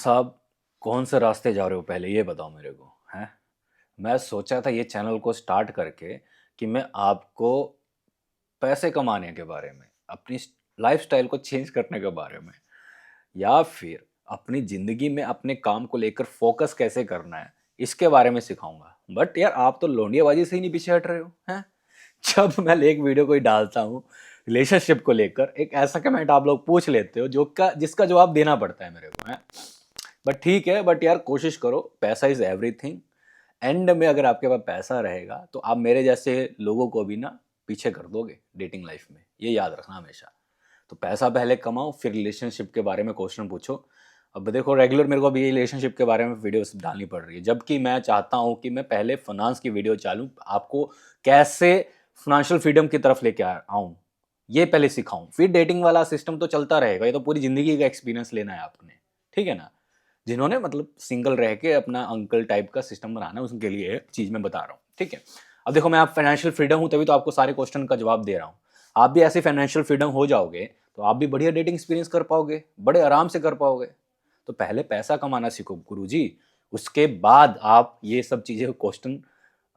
साहब, कौन से रास्ते जा रहे हो पहले ये बताओ मेरे को। हैं? मैं सोचा था ये चैनल को स्टार्ट करके कि मैं आपको पैसे कमाने के बारे में, अपनी लाइफस्टाइल को चेंज करने के बारे में, या फिर अपनी ज़िंदगी में अपने काम को लेकर फोकस कैसे करना है, इसके बारे में सिखाऊंगा। बट यार, आप तो लौंडियाबाजी से ही नहीं पीछे हट रहे हो हैं। जब मैं एक वीडियो कोई डालता हूँ रिलेशनशिप को लेकर, एक ऐसा कमेंट आप लोग पूछ लेते हो जिसका जवाब देना पड़ता है मेरे को है। बट ठीक है, बट यार कोशिश करो, पैसा इज एवरीथिंग। एंड में अगर आपके पास पैसा रहेगा तो आप मेरे जैसे लोगों को भी ना पीछे कर दोगे डेटिंग लाइफ में, ये याद रखना हमेशा। तो पैसा पहले कमाओ, फिर रिलेशनशिप के बारे में क्वेश्चन पूछो। अब देखो, रेगुलर मेरे को अभी रिलेशनशिप के बारे में वीडियोस डालनी पड़ रही है, जबकि मैं चाहता हूँ कि मैं पहले फाइनेंस की वीडियो चालूँ, आपको कैसे फाइनेंशियल फ्रीडम की तरफ लेके आऊँ ये पहले सिखाऊं, फिर डेटिंग वाला सिस्टम तो चलता रहेगा। ये तो पूरी जिंदगी का एक्सपीरियंस लेना है आपने, ठीक है ना। जिन्होंने मतलब सिंगल रह के अपना अंकल टाइप का सिस्टम बनाना है, उसके लिए चीज़ मैं बता रहा हूँ, ठीक है। अब देखो, मैं आप फाइनेंशियल फ्रीडम हूँ तभी तो आपको सारे क्वेश्चन का जवाब दे रहा हूँ। आप भी ऐसे फाइनेंशियल फ्रीडम हो जाओगे तो आप भी बढ़िया डेटिंग एक्सपीरियंस कर पाओगे, बड़े आराम से कर पाओगे। तो पहले पैसा कमाना सीखो गुरुजी, उसके बाद आप ये सब चीज़ें क्वेश्चन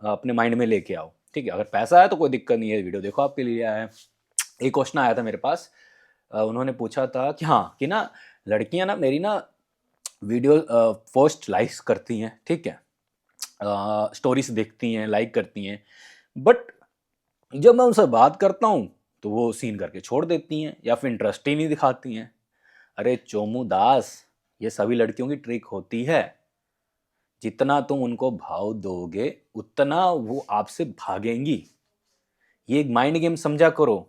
अपने माइंड में लेके आओ, ठीक है। अगर पैसा है तो कोई दिक्कत नहीं है, वीडियो देखो आपके लिए आया है। एक क्वेश्चन आया था मेरे पास, उन्होंने पूछा था कि हाँ, कि ना लड़कियां ना मेरी ना वीडियो फर्स्ट लाइक्स करती हैं, ठीक है, स्टोरीज देखती हैं, लाइक करती हैं, बट जब मैं उनसे बात करता हूँ तो वो सीन करके छोड़ देती हैं या फिर इंटरेस्ट ही नहीं दिखाती हैं। अरे चोमू दास, ये सभी लड़कियों की ट्रिक होती है। जितना तुम उनको भाव दोगे उतना वो आपसे भागेंगी। ये एक माइंड गेम समझा करो।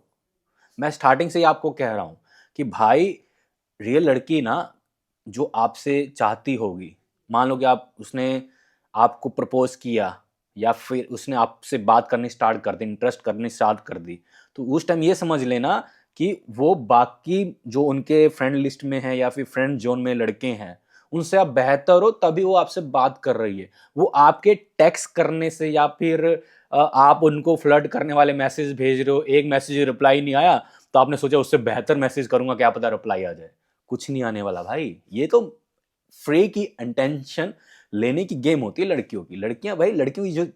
मैं स्टार्टिंग से ही आपको कह रहा हूँ कि भाई, रियल लड़की ना जो आपसे चाहती होगी, मान लो कि उसने आपको प्रपोज किया या फिर उसने आपसे बात करनी स्टार्ट कर दी, इंटरेस्ट करनी स्टार्ट कर दी, तो उस टाइम ये समझ लेना कि वो बाकी जो उनके फ्रेंड लिस्ट में है या फिर फ्रेंड जोन में लड़के हैं उनसे आप बेहतर हो, तभी वो आपसे बात कर रही है। वो आपके टेक्स्ट करने से या फिर आप उनको फ्लर्ट करने वाले मैसेज भेज रहे हो, एक मैसेज रिप्लाई नहीं आया तो आपने सोचा उससे बेहतर मैसेज करूंगा, क्या पता रिप्लाई आ जाए। कुछ नहीं आने वाला भाई। ये तो फ्री की इंटेंशन लेने की गेम होती है लड़कियों की। लड़कियां भाई, लड़कियों की जो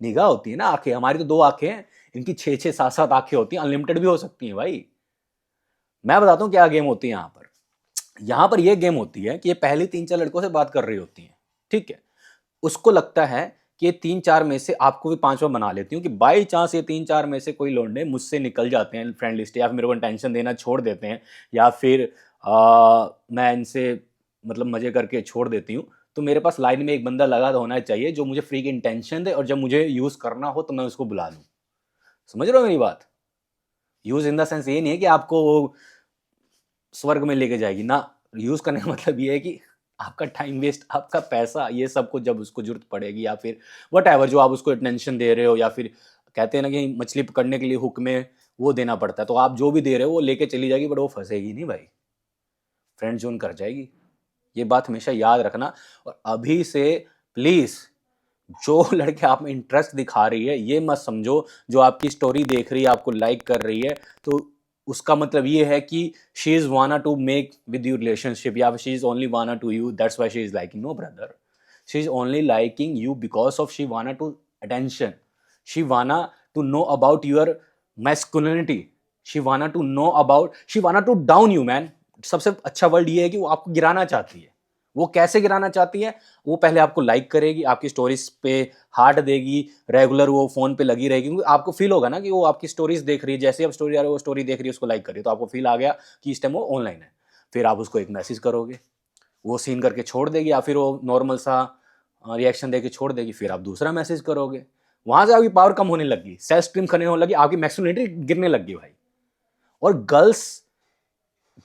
निगाह होती है ना, आंखें, हमारी तो दो आंखें हैं, इनकी 6-6 7-7 आंखें होती हैं, अनलिमिटेड भी हो सकती हैं भाई। मैं बताता हूँ क्या गेम होती है यहाँ पर। यहाँ पर यह गेम होती है कि ये पहली 3-4 लड़कों से बात कर रही होती हैं, ठीक है। उसको लगता है कि ये 3-4 में से आपको भी 5वां बना लेती हूँ, कि बाई चांस ये 3-4 में से कोई लौंडे मुझसे निकल जाते हैं फ्रेंड लिस्ट, या फिर मेरे को टेंशन देना छोड़ देते हैं, या फिर मैं इनसे मतलब मजे करके छोड़ देती हूँ, तो मेरे पास लाइन में एक बंदा लगा होना चाहिए जो मुझे फ्री की इंटेंशन दे, और जब मुझे यूज करना हो तो मैं उसको बुला लूँ। समझ रहे हो मेरी बात? यूज इन द सेंस ये नहीं है कि आपको वो स्वर्ग में लेके जाएगी ना। यूज करने का मतलब ये है कि आपका टाइम वेस्ट, आपका पैसा, ये सब कुछ जब उसको जरूरत पड़ेगी, या फिर वट एवर जो आप उसको टेंशन दे रहे हो, या फिर कहते हैं ना कि मछली पकड़ने के लिए हुक में वो देना पड़ता है, तो आप जो भी दे रहे हो वो लेके चली जाएगी, बट वो फंसेगी नहीं भाई, फ्रेंड जोन कर जाएगी। ये बात हमेशा याद रखना। और अभी से प्लीज, जो लड़के आप में इंटरेस्ट दिखा रही है, ये मत समझो जो आपकी स्टोरी देख रही है, आपको लाइक कर रही है, तो उसका मतलब ये है कि she is wanna to make with you relationship, या she is only wanna to you, that's why she is liking. No brother, she is only liking you because of she wanna to attention, she wanna to know about your masculinity, she wanna to down you man. सबसे अच्छा word ये है कि वो आपको गिराना चाहती है। वो कैसे गिराना चाहती है? वो पहले आपको लाइक करेगी, आपकी स्टोरीज पे हार्ट देगी, रेगुलर वो फोन पे लगी रहेगी, क्योंकि आपको फील होगा ना कि वो आपकी स्टोरीज देख रही है। जैसे आप स्टोरी आ रही है, वो स्टोरी देख रही है, उसको लाइक कर रही है, तो आपको फील आ गया कि इस टाइम वो ऑनलाइन है। फिर आप उसको एक मैसेज करोगे, वो सीन करके छोड़ देगी, या फिर वो नॉर्मल सा रिएक्शन देके छोड़ देगी, फिर आप दूसरा मैसेज करोगे। वहां से आपकी पावर कम होने लगी, सेल्फ स्ट्रीम करने होने लगी, आपकी मैक्सिमलिटी गिरने लगी भाई। और गर्ल्स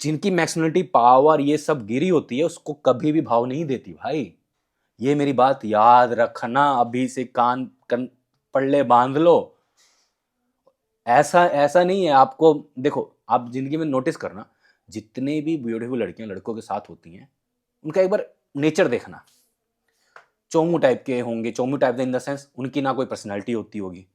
जिनकी मैक्सिमलिटी पावर ये सब गिरी होती है, उसको कभी भी भाव नहीं देती भाई। ये मेरी बात याद रखना, अभी से पल्ले बांध लो। ऐसा ऐसा नहीं है। आपको देखो, आप जिंदगी में नोटिस करना, जितने भी ब्यूटीफुल लड़कियां लड़कों के साथ होती हैं, उनका एक बार नेचर देखना। चोमू टाइप के होंगे, Chomu type in the sense उनकी ना कोई पर्सनैलिटी होती होगी,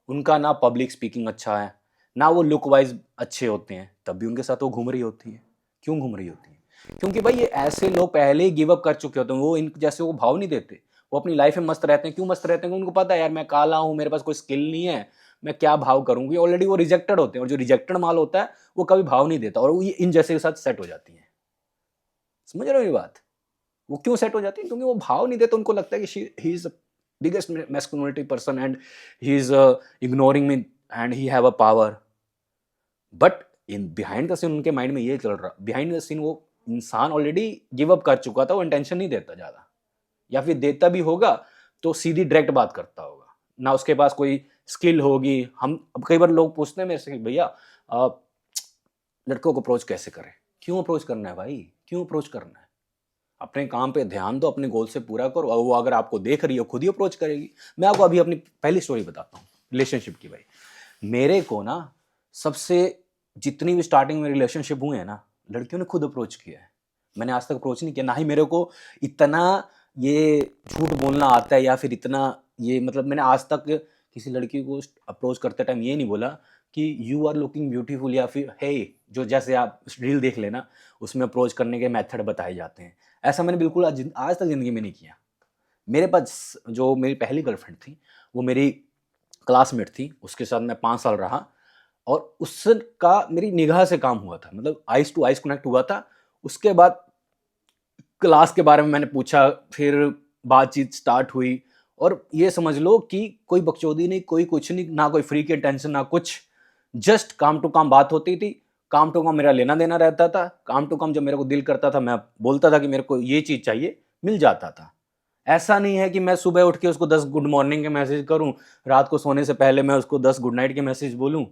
उनका ना पब्लिक स्पीकिंग अच्छा है, ना वो लुक वाइज अच्छे होते हैं, तब भी उनके साथ वो घूम रही होती है। क्यों घूम रही होती है? क्योंकि भाई ये ऐसे लोग पहले ही गिव अप कर चुके होते हैं, वो इन जैसे को भाव नहीं देते, वो अपनी लाइफ में मस्त रहते हैं। क्यों मस्त रहते हैं? क्योंकि उनको पता है यार मैं काला हूँ, मेरे पास कोई स्किल नहीं है, मैं क्या भाव करूंगी। ऑलरेडी वो रिजेक्टेड होते हैं, और जो रिजेक्टेड माल होता है वो कभी भाव नहीं देता, और वो इन जैसे के साथ सेट हो जाती है। समझ रहे हो ये बात? वो क्यों सेट हो जाती है? क्योंकि वो भाव नहीं देते, उनको लगता है कि he is biggest masculinity person and he is ignoring me and he have a power. But in behind the scene उनके माइंड में ये चल रहा, बिहाइंड द सीन वो इंसान ऑलरेडी गिव अप कर चुका था, वो इंटेंशन नहीं देता ज्यादा, या फिर देता भी होगा तो सीधी डायरेक्ट बात करता होगा, ना उसके पास कोई स्किल होगी। हम अब कई बार लोग पूछते हैं मेरे से कि भैया लड़कों को अप्रोच कैसे करें? क्यों अप्रोच करना है भाई? क्यों अप्रोच करना है? अपने काम पे ध्यान दो, अपने गोल से पूरा करो, और वो अगर आपको देख रही है खुद ही अप्रोच करेगी। मैं आपको अभी अपनी पहली स्टोरी बताता हूँ रिलेशनशिप की। भाई मेरे को ना सबसे जितनी भी स्टार्टिंग में रिलेशनशिप हुए हैं ना, लड़कियों ने खुद अप्रोच किया है। मैंने आज तक अप्रोच नहीं किया, ना ही मेरे को इतना ये झूठ बोलना आता है, या फिर इतना ये मतलब मैंने आज तक किसी लड़की को अप्रोच करते टाइम ये नहीं बोला कि यू आर लुकिंग ब्यूटीफुल, या फिर हे, जो जैसे आप रील देख लेना उसमें अप्रोच करने के मेथड बताए जाते हैं। ऐसा मैंने बिल्कुल आज तक ज़िंदगी में नहीं किया। मेरे पास जो मेरी पहली गर्लफ्रेंड थी, वो मेरी क्लासमेट थी, उसके साथ मैं 5 साल रहा, और उसका मेरी निगाह से काम हुआ था, मतलब आइज़ टू आइज़ कनेक्ट हुआ था। उसके बाद क्लास के बारे में मैंने पूछा, फिर बातचीत स्टार्ट हुई, और ये समझ लो कि कोई बकचोदी नहीं, कोई कुछ नहीं, ना कोई फ्री की टेंशन, ना कुछ। जस्ट काम टू काम बात होती थी, काम टू काम मेरा लेना देना रहता था, काम टू काम जब मेरे को दिल करता था मैं बोलता था कि मेरे को ये चीज़ चाहिए, मिल जाता था। ऐसा नहीं है कि मैं सुबह उठ के उसको 10 गुड मॉर्निंग के मैसेज करूं, रात को सोने से पहले मैं उसको 10 गुड नाइट के मैसेज बोलूं।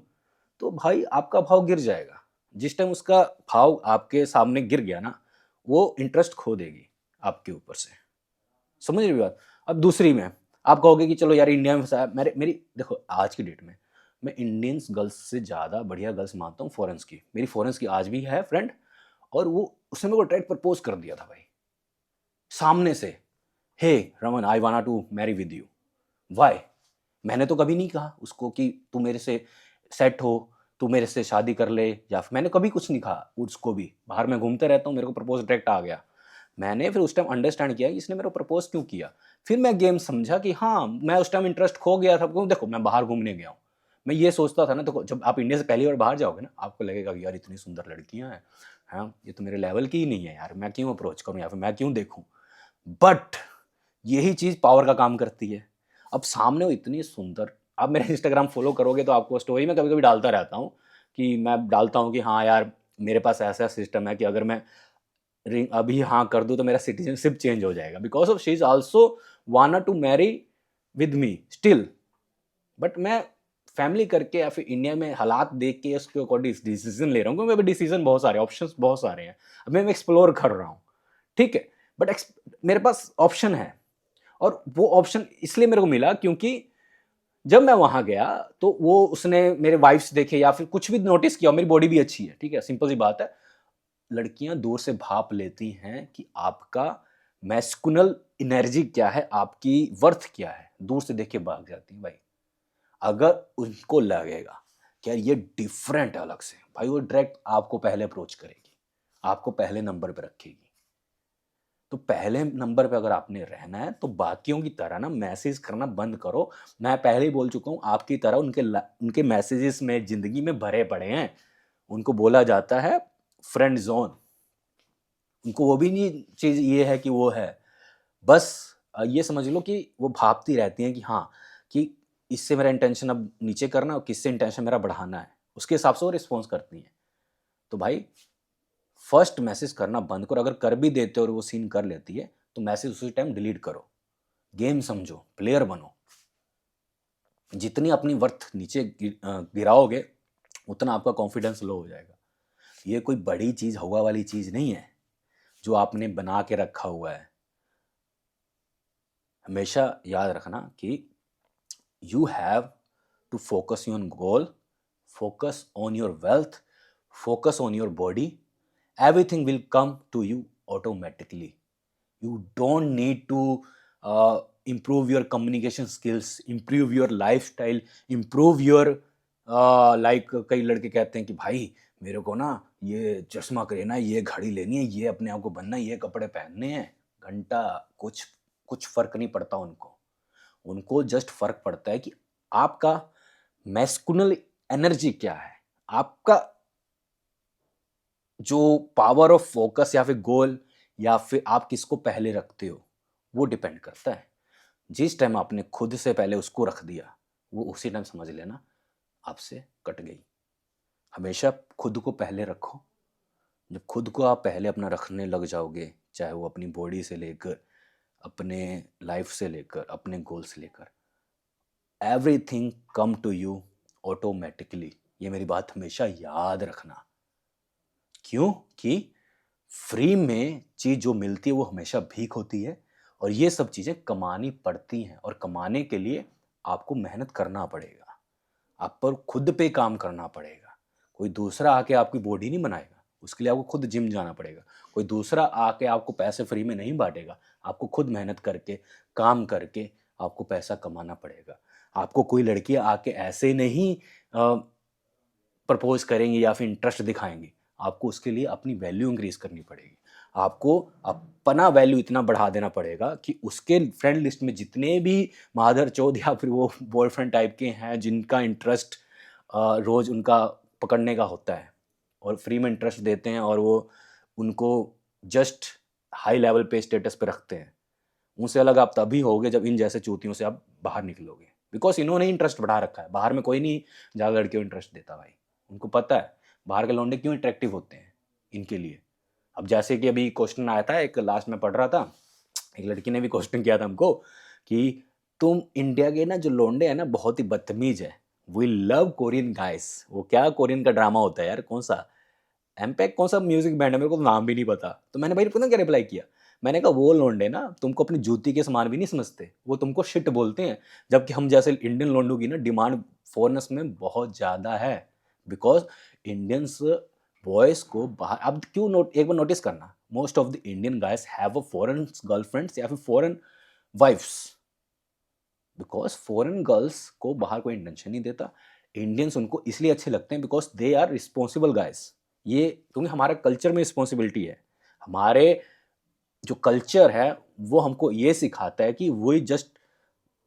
तो भाई आपका भाव गिर जाएगा। जिस टाइम उसका भाव आपके सामने गिर गया ना, वो इंटरेस्ट खो देगी आपके ऊपर से। समझ रही हो बात? अब दूसरी में आप कहोगे कि चलो यार इंडिया में फंसा है। मेरी देखो आज की डेट में मैं इंडियंस गर्ल्स से ज़्यादा बढ़िया गर्ल्स मानता हूँ फॉरेंस की। मेरी फॉरेंस की आज भी है फ्रेंड, और वो उसने मेरे को डायरेक्ट प्रपोज कर दिया था भाई, सामने से। Hey Raman, I want to marry with you. Why? मैंने तो कभी नहीं कहा उसको कि तू मेरे से सेट हो, तू मेरे से शादी कर ले, या मैंने कभी कुछ नहीं कहा उसको भी। बाहर मैं घूमते रहता हूँ, मेरे को प्रपोज डायरेक्ट आ गया। मैंने फिर उस टाइम अंडरस्टैंड किया कि इसने मेरे को प्रपोज क्यों किया। फिर मैं गेम समझा कि हाँ, मैं उस टाइम इंटरेस्ट खो गया था, क्योंकि देखो मैं बाहर घूमने गया हूँ। मैं ये सोचता था ना, देखो जब आप इंडिया से पहली बार बाहर जाओगे ना, आपको लगेगा कि यार इतनी सुंदर लड़कियां हैं, हाँ ये तो मेरे लेवल की ही नहीं है यार, मैं क्यों अप्रोच करूँ या फिर मैं क्यों देखूँ। बट यही चीज़ पावर का काम करती है। अब सामने वो इतनी सुंदर, आप मेरा इंस्टाग्राम फॉलो करोगे तो आपको स्टोरी में कभी कभी डालता रहता हूँ कि मैं डालता हूँ कि हाँ यार मेरे पास ऐसा सिस्टम है कि अगर मैं रिंग अभी हाँ कर दूँ तो मेरा सिटीजनशिप चेंज हो जाएगा, because of she is also wanna to marry with me still. But मैं फैमिली करके या फिर इंडिया में हालात देख के उसके अकॉर्डिंग डिसीजन ले रहा हूँ, क्योंकि अभी डिसीजन बहुत सारे, ऑप्शंस बहुत सारे हैं, अभी मैं एक्सप्लोर कर रहा हूँ। ठीक है, बट मेरे पास ऑप्शन है, और वो ऑप्शन इसलिए मेरे को मिला क्योंकि जब मैं वहां गया तो वो उसने मेरे वाइफ्स देखे या फिर कुछ भी नोटिस किया, मेरी बॉडी भी अच्छी है, ठीक है, सिंपल सी बात है। लड़कियां दूर से भाप लेती हैं कि आपका मैस्कुलर एनर्जी क्या है, आपकी वर्थ क्या है, दूर से देख के भाग जाती हैं भाई। अगर उनको लगेगा कि यार ये डिफरेंट है अलग से, भाई वो डायरेक्ट आपको पहले अप्रोच करेगी, आपको पहले नंबर पे रखेगी। तो पहले नंबर पे अगर आपने रहना है तो बाकियों की तरह ना मैसेज करना बंद करो। मैं पहले ही बोल चुका हूँ, आपकी तरह उनके मैसेजेस में ज़िंदगी में भरे पड़े हैं। उनको बोला जाता है फ्रेंड जोन। उनको वो भी नहीं चीज़ ये है कि वो है, बस ये समझ लो कि वो भापती रहती हैं कि हाँ, कि इससे मेरा इंटेंशन अब नीचे करना और किससे इंटेंशन मेरा बढ़ाना है, उसके हिसाब से वो रिस्पॉन्स करती हैं। तो भाई फर्स्ट मैसेज करना बंद करो। अगर कर भी देते हो और वो सीन कर लेती है तो मैसेज उसी टाइम डिलीट करो। गेम समझो, प्लेयर बनो। जितनी अपनी वर्थ नीचे गिराओगे उतना आपका कॉन्फिडेंस लो हो जाएगा। ये कोई बड़ी चीज़, हवा वाली चीज़ नहीं है जो आपने बना के रखा हुआ है। हमेशा याद रखना कि you have to focus on goal, focus on your wealth, focus on your body. Everything will come to you automatically. You don't need to improve your communication skills, improve your lifestyle, improve your like कई लड़के कहते हैं कि भाई मेरे को ना ये चश्मा लेना है, ये घड़ी लेनी है, ये अपने आप को बनना है, ये कपड़े पहनने हैं। घंटा कुछ कुछ फ़र्क नहीं पड़ता उनको। उनको जस्ट फ़र्क पड़ता है कि आपका मैस्कुलिन एनर्जी क्या है? आपका जो पावर ऑफ फ़ोकस या फिर गोल या फिर आप किसको पहले रखते हो, वो डिपेंड करता है। जिस टाइम आपने खुद से पहले उसको रख दिया, वो उसी टाइम समझ लेना आपसे कट गई। हमेशा खुद को पहले रखो। जब खुद को आप पहले अपना रखने लग जाओगे, चाहे वो अपनी बॉडी से लेकर, अपने लाइफ से लेकर, अपने गोल से लेकर, everything come to you automatically. ये मेरी बात हमेशा याद रखना। क्यों? कि फ्री में चीज़ जो मिलती है वो हमेशा भीख होती है, और ये सब चीज़ें कमानी पड़ती हैं, और कमाने के लिए आपको मेहनत करना पड़ेगा। आप पर खुद पे काम करना पड़ेगा। कोई दूसरा आके आपकी बॉडी नहीं बनाएगा, उसके लिए आपको खुद जिम जाना पड़ेगा। कोई दूसरा आके आपको पैसे फ्री में नहीं बांटेगा, आपको खुद मेहनत करके, काम करके आपको पैसा कमाना पड़ेगा। आपको कोई लड़की आके ऐसे नहीं प्रपोज करेंगी या फिर इंटरेस्ट दिखाएंगी, आपको उसके लिए अपनी वैल्यू इंक्रीज करनी पड़ेगी। आपको अपना वैल्यू इतना बढ़ा देना पड़ेगा कि उसके फ्रेंड लिस्ट में जितने भी मादर चौध या फिर वो बॉयफ्रेंड टाइप के हैं जिनका इंटरेस्ट रोज़ उनका पकड़ने का होता है और फ्री में इंटरेस्ट देते हैं, और वो उनको जस्ट हाई लेवल पे स्टेटस पे रखते हैं, उनसे अलग आप तभी होगे जब इन जैसे चूतियों से आप बाहर निकलोगे। बिकॉज इन्होंने इंटरेस्ट बढ़ा रखा है। बाहर में कोई नहीं ज़्यादा लड़कियों को इंटरेस्ट देता भाई। उनको पता है बाहर के लौंडे क्यों अट्रैक्टिव होते हैं इनके लिए। अब जैसे कि अभी क्वेश्चन आया था, एक लास्ट में पढ़ रहा था, एक लड़की ने भी क्वेश्चन किया था हमको कि तुम इंडिया के ना जो लौंडे हैं ना बहुत ही बदतमीज है, वी लव कोरियन गाइस। वो क्या कोरियन का ड्रामा होता है यार, कौन सा एम्पैक्ट, कौन सा म्यूजिक बैंड है, मेरे को तो नाम भी नहीं पता। तो मैंने भाई पता क्या रिप्लाई किया, मैंने कहा वो लौंडे ना तुमको अपनी जूती के समान भी नहीं समझते, वो तुमको शिट बोलते हैं। जबकि हम जैसे इंडियन लौंडों की ना डिमांड फॉरेनर्स में बहुत ज़्यादा है। बिकॉज इंडियंस बॉयज़ को बाहर, अब क्यों एक बार नोटिस करना, most of the Indian guys have a foreign girlfriends या फिर foreign wifes. Because foreign girls को बाहर कोई इंटेंशन नहीं देता। इंडियंस उनको इसलिए अच्छे लगते हैं because they are responsible guys. ये क्योंकि हमारे कल्चर में रिस्पॉन्सिबिलिटी है। हमारे जो कल्चर है वो हमको ये सिखाता है कि वही जस्ट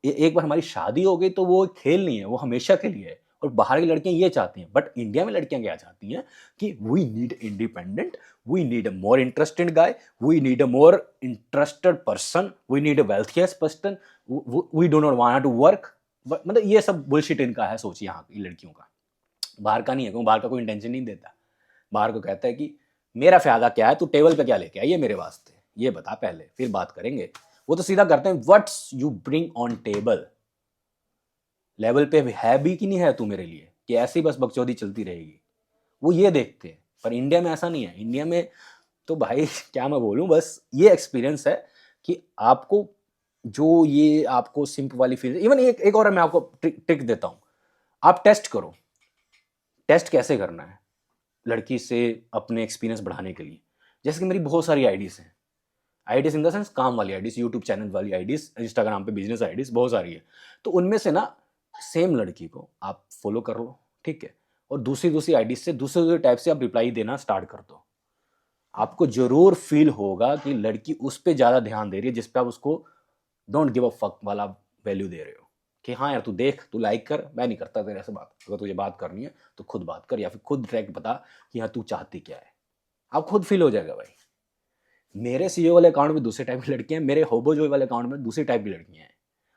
एक बार हमारी शादी हो गई तो वो खेल नहीं है, वो हमेशा के लिए है। और बाहर की लड़कियां ये चाहती हैं, बट इंडिया में लड़कियां क्या चाहती हैं कि we need independent, we need a more interested guy, we need a more interested person, we need a wealthiest person, we do not want to work. मतलब ये सब बुलशिट इनका है, सोचिए यहाँ की लड़कियों का। बाहर का नहीं है, क्योंकि बाहर का कोई इंटेंशन नहीं देता। बाहर को कहता है कि मेरा फायदा क्या है, तू टेबल पे क्या लेके आई है मेरे वास्ते, ये बता पहले, फिर बात करेंगे। वो तो सीधा करते हैं what's you bring on table, level पे है भी कि नहीं है तू मेरे लिए, कि ऐसी बस बकचोदी चलती रहेगी, वो ये देखते हैं। पर इंडिया में ऐसा नहीं है। इंडिया में तो भाई क्या मैं बोलूं, बस ये एक्सपीरियंस है कि आपको जो ये आपको सिंप वाली फील, इवन एक और मैं आपको ट्रिक देता हूं। आप टेस्ट करो, टेस्ट कैसे करना है लड़की से अपने एक्सपीरियंस बढ़ाने के लिए। जैसे कि मेरी बहुत सारी आईडीज़ हैं, आईडीज़ इन द सेंस काम वाली आईडीज़, यूट्यूब चैनल वाली आईडीज़, इंस्टाग्राम पे बिजनेस आईडीज़ बहुत सारी है। तो उनमें से ना सेम लड़की को आप फॉलो कर लो, ठीक है, और दूसरी दूसरी आईडीज़ से दूसरे दूसरे टाइप से आप रिप्लाई देना स्टार्ट कर दो। आपको जरूर फील होगा कि लड़की उस पर ज़्यादा ध्यान दे रही है जिस पे आप उसको डोंट गिव अ फक वाला वैल्यू दे रहे हो, कि हाँ यार तू देख, तू लाइक कर, मैं नहीं करता तेरे से बात, अगर तुझे बात करनी है तो खुद बात कर, या फिर खुद डायरेक्ट बता कि हाँ तू चाहती क्या है। आप खुद फील हो जाएगा भाई। मेरे सीईओ वाले अकाउंट में दूसरे टाइप की लड़कियां हैं, मेरे होबो जो वाले अकाउंट में दूसरी टाइप की लड़कियां हैं,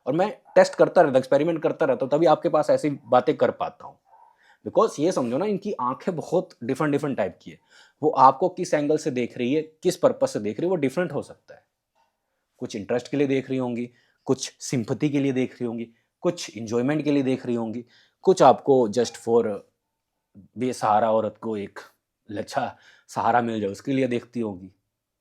और मैं टेस्ट करता रहता, एक्सपेरिमेंट करता रहता हूँ, तभी आपके पास ऐसी बातें कर पाता हूँ। बिकॉज ये समझो ना, इनकी आंखें बहुत डिफरेंट डिफरेंट टाइप की है। वो आपको किस एंगल से देख रही है, किस पर्पज से देख रही है, वो डिफरेंट हो सकता है। कुछ इंटरेस्ट के लिए देख रही होंगी, कुछ सिंपथी के लिए देख रही होंगी, कुछ इंजॉयमेंट के लिए देख रही होंगी, कुछ आपको जस्ट फॉर बेसहारा औरत को एक अच्छा सहारा मिल जाए उसके लिए देखती होगी।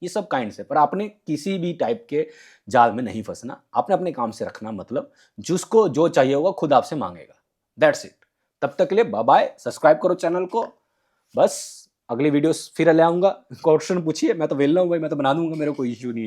ये सब काइंड से, पर आपने किसी भी टाइप के जाल में नहीं फंसना। आपने अपने काम से रखना मतलब, जिसको जो चाहिए होगा खुद आपसे मांगेगा। That's it. तब तक के लिए बाय बाय। सब्सक्राइब करो चैनल को। बस अगली वीडियोस फिर ले आऊंगा। क्वेश्चन पूछिए, मैं तो वेल हूँ भाई, मैं तो बना दूंगा, मेरा कोई इशू नहीं है।